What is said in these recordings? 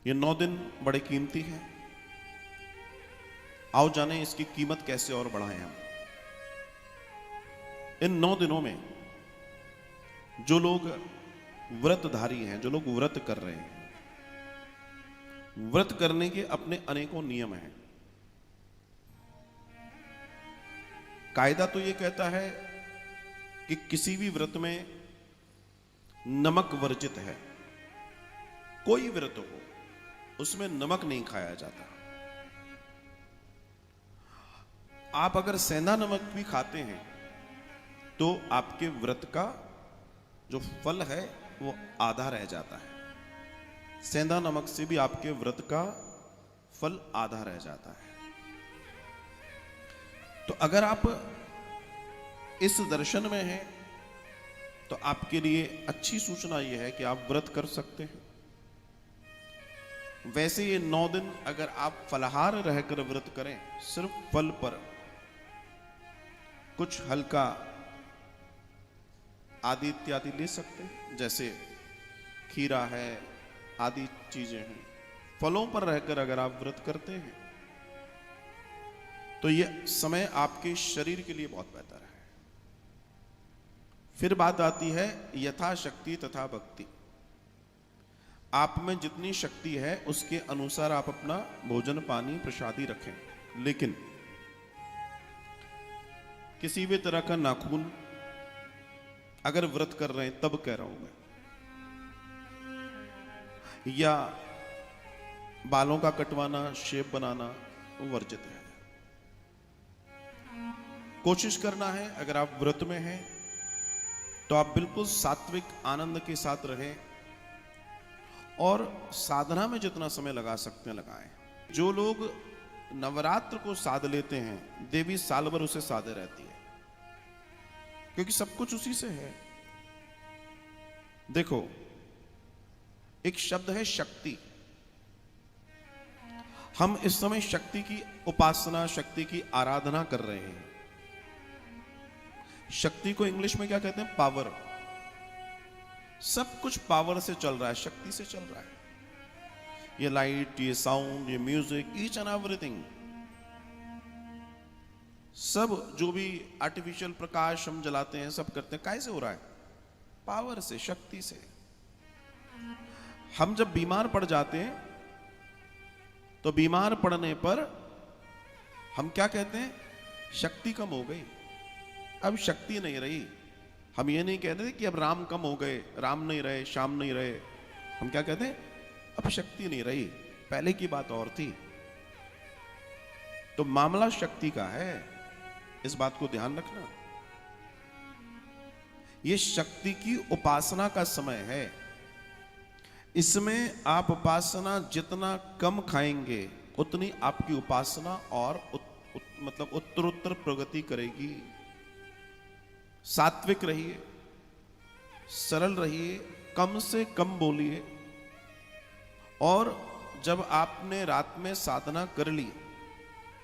ये 9 दिन बड़े कीमती हैं। आओ जाने इसकी कीमत कैसे और बढ़ाएं हम। इन 9 दिनों में जो लोग व्रतधारी हैं, जो लोग व्रत कर रहे हैं, व्रत करने के अपने अनेकों नियम हैं। कायदा तो ये कहता है कि किसी भी व्रत में नमक वर्जित है। कोई व्रत हो उसमें नमक नहीं खाया जाता। आप अगर सेंधा नमक भी खाते हैं तो आपके व्रत का जो फल है वो आधा रह जाता है। सेंधा नमक से भी आपके व्रत का फल आधा रह जाता है। तो अगर आप इस दर्शन में हैं तो आपके लिए अच्छी सूचना यह है कि आप व्रत कर सकते हैं। वैसे ये 9 दिन अगर आप फलाहार रहकर व्रत करें, सिर्फ फल पर कुछ हल्का आदि इत्यादि ले सकते हैं, जैसे खीरा है आदि चीजें हैं। फलों पर रहकर अगर आप व्रत करते हैं तो यह समय आपके शरीर के लिए बहुत बेहतर है। फिर बात आती है यथाशक्ति तथा भक्ति। आप में जितनी शक्ति है उसके अनुसार आप अपना भोजन पानी प्रसादी रखें, लेकिन किसी भी तरह का नाखून अगर व्रत कर रहे हैं तब कह रहा हूं मैं, या बालों का कटवाना, शेप बनाना वर्जित है। कोशिश करना है अगर आप व्रत में हैं तो आप बिल्कुल सात्विक आनंद के साथ रहें और साधना में जितना समय लगा सकते हैं लगाएं। जो लोग नवरात्र को साध लेते हैं, देवी साल भर उसे साधे रहती है, क्योंकि सब कुछ उसी से है। देखो, एक शब्द है शक्ति। हम इस समय शक्ति की उपासना, शक्ति की आराधना कर रहे हैं। शक्ति को इंग्लिश में क्या कहते हैं? पावर। सब कुछ पावर से चल रहा है, शक्ति से चल रहा है। ये लाइट, ये साउंड, ये म्यूजिक, ईच एंड एवरीथिंग, सब जो भी आर्टिफिशियल प्रकाश हम जलाते हैं, सब करते हैं, कैसे हो रहा है? पावर से, शक्ति से। हम जब बीमार पड़ जाते हैं तो बीमार पड़ने पर हम क्या कहते हैं? शक्ति कम हो गई, अब शक्ति नहीं रही। हम ये नहीं कहते कि अब राम कम हो गए, राम नहीं रहे, श्याम नहीं रहे। हम क्या कहते हैं? अब शक्ति नहीं रही, पहले की बात और थी। तो मामला शक्ति का है, इस बात को ध्यान रखना। ये शक्ति की उपासना का समय है। इसमें आप उपासना जितना कम खाएंगे उतनी आपकी उपासना और मतलब उत्तरोत्तर प्रगति करेगी। सात्विक रहिए, सरल रहिए, कम से कम बोलिए। और जब आपने रात में साधना कर ली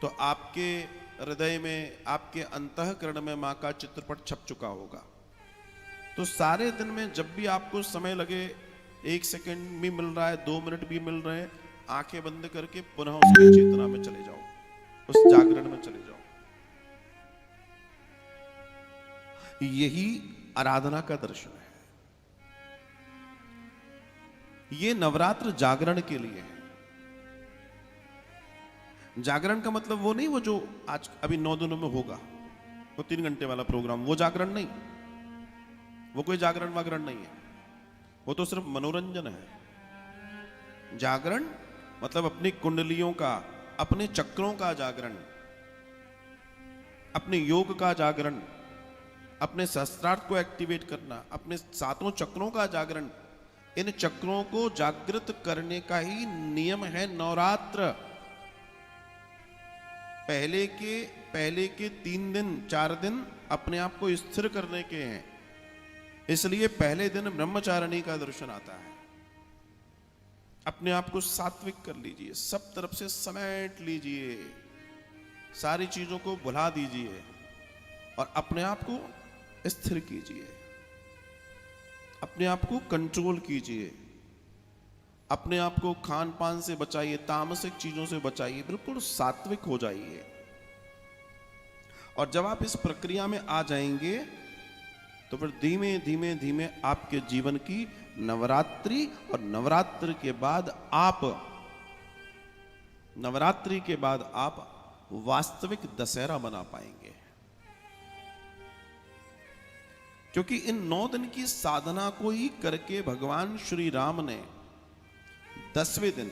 तो आपके हृदय में, आपके अंतःकरण में मां का चित्रपट छप चुका होगा। तो सारे दिन में जब भी आपको समय लगे, 1 सेकंड भी मिल रहा है, 2 मिनट भी मिल रहे हैं, आंखें बंद करके पुनः उसकी चेतना में चले जाओ, उस जागरण में चले जाओ। यही आराधना का दर्शन है। ये नवरात्र जागरण के लिए है। जागरण का मतलब वो नहीं, वो जो आज अभी 9 दिनों में होगा, वो 3 घंटे वाला प्रोग्राम, वो जागरण नहीं। वो कोई जागरण वागरण नहीं है, वो तो सिर्फ मनोरंजन है। जागरण मतलब अपनी कुंडलियों का, अपने चक्रों का जागरण, अपने योग का जागरण, अपने सहस्त्रार्थ को एक्टिवेट करना, अपने 7 चक्रों का जागरण। इन चक्रों को जागृत करने का ही नियम है नवरात्र। पहले के 3 दिन 4 दिन अपने आप को स्थिर करने के हैं, इसलिए पहले दिन ब्रह्मचारिणी का दर्शन आता है। अपने आप को सात्विक कर लीजिए, सब तरफ से समेट लीजिए, सारी चीजों को भुला दीजिए और अपने आप को स्थिर कीजिए, अपने आप को कंट्रोल कीजिए। अपने आप को खान पान से बचाइए, तामसिक चीजों से बचाइए, बिल्कुल सात्विक हो जाइए। और जब आप इस प्रक्रिया में आ जाएंगे तो फिर धीमे धीमे धीमे आपके जीवन की नवरात्रि, और नवरात्रि के बाद आप वास्तविक दशहरा मना पाएंगे। क्योंकि इन 9 दिन की साधना को ही करके भगवान श्री राम ने 10वें दिन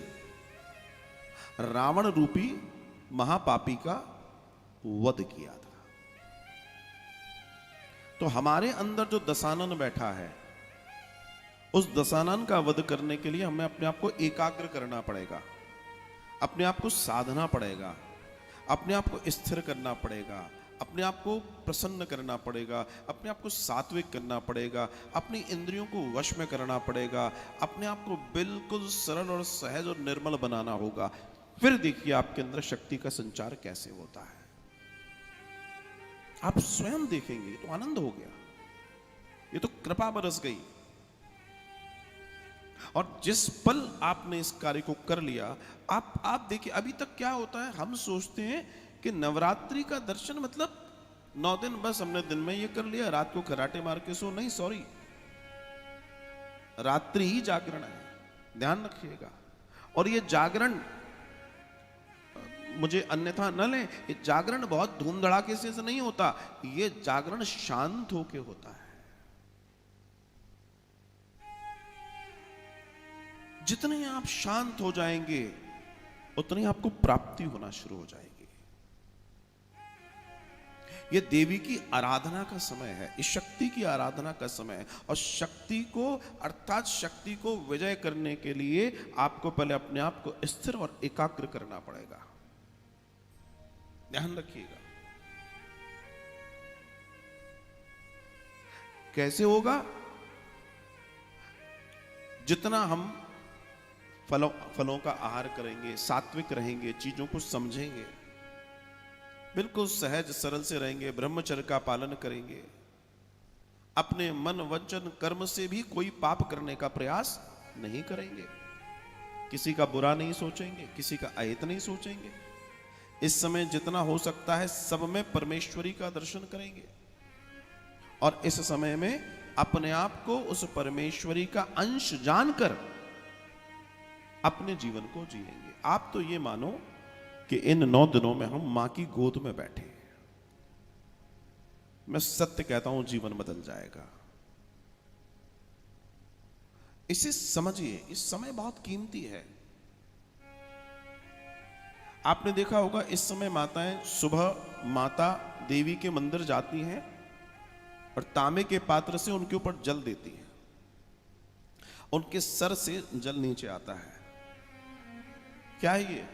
रावण रूपी महापापी का वध किया था। तो हमारे अंदर जो दशानन बैठा है, उस दशानन का वध करने के लिए हमें अपने आप को एकाग्र करना पड़ेगा, अपने आप को साधना पड़ेगा, अपने आप को स्थिर करना पड़ेगा, अपने आप को प्रसन्न करना पड़ेगा, अपने आप को सात्विक करना पड़ेगा, अपनी इंद्रियों को वश में करना पड़ेगा, अपने आप को बिल्कुल सरल और सहज और निर्मल बनाना होगा। फिर देखिए आपके अंदर शक्ति का संचार कैसे होता है। आप स्वयं देखेंगे तो आनंद हो गया, ये तो कृपा बरस गई। और जिस पल आपने इस कार्य को कर लिया, आप देखिए अभी तक क्या होता है, हम सोचते हैं कि नवरात्रि का दर्शन मतलब 9 दिन बस हमने दिन में ये कर लिया, रात को खराटे मार के सो। नहीं, सॉरी, रात्रि ही जागरण है, ध्यान रखिएगा। और ये जागरण मुझे अन्यथा न लें, ये जागरण बहुत धूम धड़ाके से नहीं होता, ये जागरण शांत होके होता है। जितने आप शांत हो जाएंगे उतनी आपको प्राप्ति होना शुरू हो जाएगी। ये देवी की आराधना का समय है, इस शक्ति की आराधना का समय है। और शक्ति को अर्थात शक्ति को विजय करने के लिए आपको पहले अपने आप को स्थिर और एकाग्र करना पड़ेगा, ध्यान रखिएगा। कैसे होगा? जितना हम फलों का आहार करेंगे, सात्विक रहेंगे, चीजों को समझेंगे, बिल्कुल सहज सरल से रहेंगे, ब्रह्मचर्य का पालन करेंगे, अपने मन वचन कर्म से भी कोई पाप करने का प्रयास नहीं करेंगे, किसी का बुरा नहीं सोचेंगे, किसी का अहित नहीं सोचेंगे। इस समय जितना हो सकता है सब में परमेश्वरी का दर्शन करेंगे, और इस समय में अपने आप को उस परमेश्वरी का अंश जानकर अपने जीवन को जिएंगे। आप तो ये मानो कि इन 9 दिनों में हम मां की गोद में बैठे हैं। मैं सत्य कहता हूं, जीवन बदल जाएगा। इसे समझिए, इस समय बहुत कीमती है। आपने देखा होगा इस समय माताएं सुबह माता देवी के मंदिर जाती हैं और तांबे के पात्र से उनके ऊपर जल देती हैं, उनके सर से जल नीचे आता है। क्या है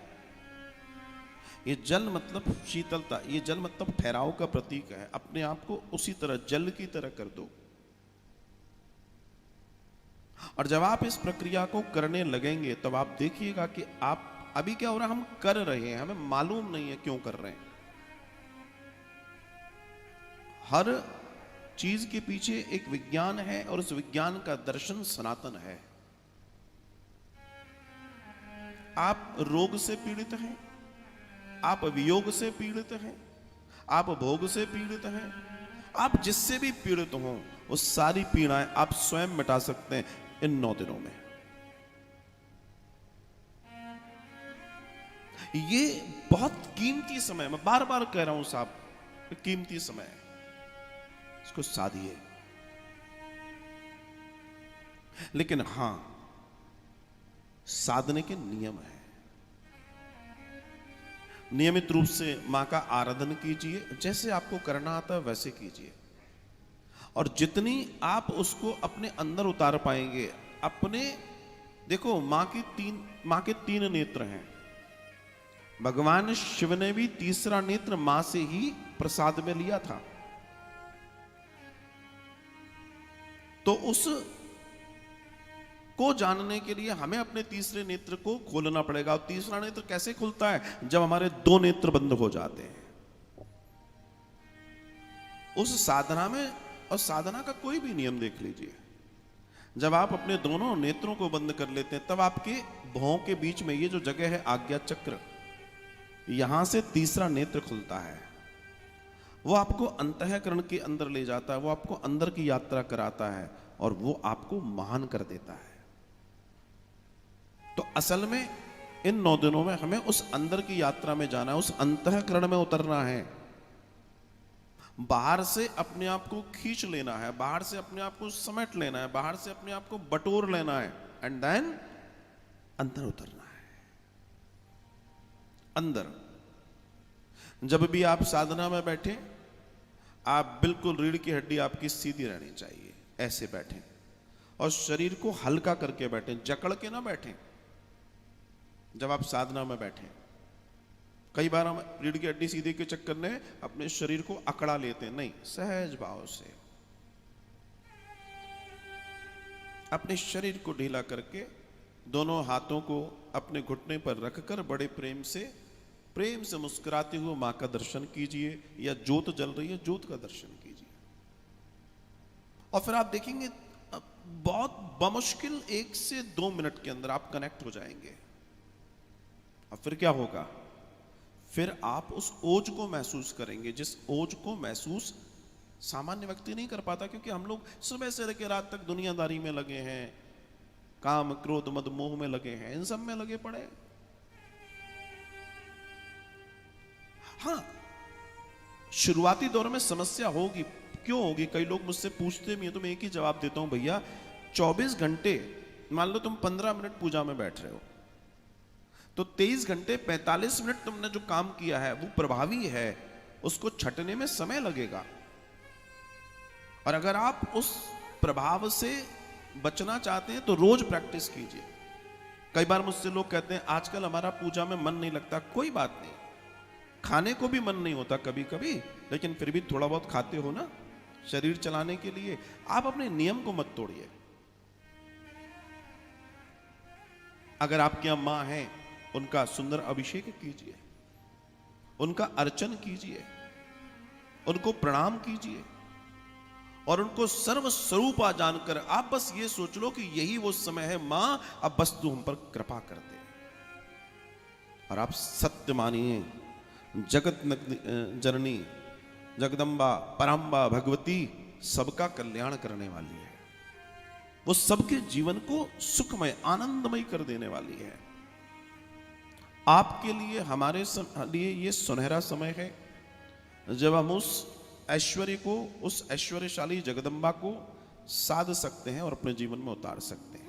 ये जल मतलब शीतलता, ये जल मतलब ठहराव का प्रतीक है। अपने आप को उसी तरह जल की तरह कर दो। और जब आप इस प्रक्रिया को करने लगेंगे तब आप देखिएगा कि आप अभी क्या हो रहा है, हम कर रहे हैं, हमें मालूम नहीं है क्यों कर रहे हैं। हर चीज के पीछे एक विज्ञान है और उस विज्ञान का दर्शन सनातन है। आप रोग से पीड़ित हैं, आप वियोग से पीड़ित हैं, आप भोग से पीड़ित हैं, आप जिससे भी पीड़ित हों वो सारी पीड़ाएं आप स्वयं मिटा सकते हैं इन 9 दिनों में। ये बहुत कीमती समय, मैं बार बार कह रहा हूं साहब, कीमती समय है, इसको साधिए। लेकिन हां, साधने के नियम है। नियमित रूप से मां का आराधन कीजिए, जैसे आपको करना आता है वैसे कीजिए। और जितनी आप उसको अपने अंदर उतार पाएंगे, अपने देखो मां के 3 नेत्र हैं। भगवान शिव ने भी तीसरा नेत्र मां से ही प्रसाद में लिया था। तो उस को जानने के लिए हमें अपने तीसरे नेत्र को खोलना पड़ेगा। और तीसरा नेत्र कैसे खुलता है? जब हमारे 2 नेत्र बंद हो जाते हैं। उस साधना में, और साधना का कोई भी नियम देख लीजिए, जब आप अपने दोनों नेत्रों को बंद कर लेते हैं, तब आपके भौं के बीच में ये जो जगह है आज्ञा चक्र, यहां से तीसरा नेत्र खुलता है। वो आपको अंतःकरण के अंदर ले जाता है, वो आपको अंदर की यात्रा कराता है और वो आपको महान कर देता है। तो असल में इन 9 दिनों में हमें उस अंदर की यात्रा में जाना है, उस अंतःकरण में उतरना है। बाहर से अपने आप को खींच लेना है, बाहर से अपने आप को समेट लेना है, बाहर से अपने आप को बटोर लेना है, एंड देन अंदर उतरना है। अंदर जब भी आप साधना में बैठे, आप बिल्कुल रीढ़ की हड्डी आपकी सीधी रहनी चाहिए, ऐसे बैठें और शरीर को हल्का करके बैठें, जकड़ के ना बैठें। जब आप साधना में बैठें, कई बार हम रीढ़ की हड्डी सीधे के चक्कर में अपने शरीर को अकड़ा लेते हैं, नहीं, सहज भाव से अपने शरीर को ढीला करके दोनों हाथों को अपने घुटने पर रखकर बड़े प्रेम से मुस्कुराते हुए मां का दर्शन कीजिए, या ज्योत जल रही है ज्योत का दर्शन कीजिए। और फिर आप देखेंगे बहुत बमुश्किल 1 से 2 मिनट के अंदर आप कनेक्ट हो जाएंगे। और फिर क्या होगा? फिर आप उस ओज को महसूस करेंगे, जिस ओज को महसूस सामान्य व्यक्ति नहीं कर पाता, क्योंकि हम लोग सुबह से लेकर रात तक दुनियादारी में लगे हैं, काम क्रोध मद मोह में लगे हैं, इन सब में लगे पड़े। हाँ, शुरुआती दौर में समस्या होगी। क्यों होगी? कई लोग मुझसे पूछते भी हैं, तो मैं एक ही जवाब देता हूं, भैया 24 घंटे, मान लो तुम 15 मिनट पूजा में बैठ रहे हो, तो 23 घंटे 45 मिनट तुमने जो काम किया है वो प्रभावी है, उसको छटने में समय लगेगा। और अगर आप उस प्रभाव से बचना चाहते हैं तो रोज प्रैक्टिस कीजिए। कई बार मुझसे लोग कहते हैं आजकल हमारा पूजा में मन नहीं लगता। कोई बात नहीं, खाने को भी मन नहीं होता कभी कभी, लेकिन फिर भी थोड़ा बहुत खाते हो ना शरीर चलाने के लिए। आप अपने नियम को मत तोड़िए। अगर आपकी यहाँ मां है, उनका सुंदर अभिषेक कीजिए, उनका अर्चन कीजिए, उनको प्रणाम कीजिए और उनको सर्व स्वरूपा जानकर आप बस ये सोच लो कि यही वो समय है, मां अब बस तू हम पर कृपा कर दे। और आप सत्य मानिए, जगत जननी जगदम्बा पराम्बा भगवती सबका कल्याण करने वाली है। वो सबके जीवन को सुखमय आनंदमय कर देने वाली है। आपके लिए, हमारे लिए ये सुनहरा समय है जब हम उस ऐश्वर्य को, उस ऐश्वर्यशाली जगदम्बा को साध सकते हैं और अपने जीवन में उतार सकते हैं।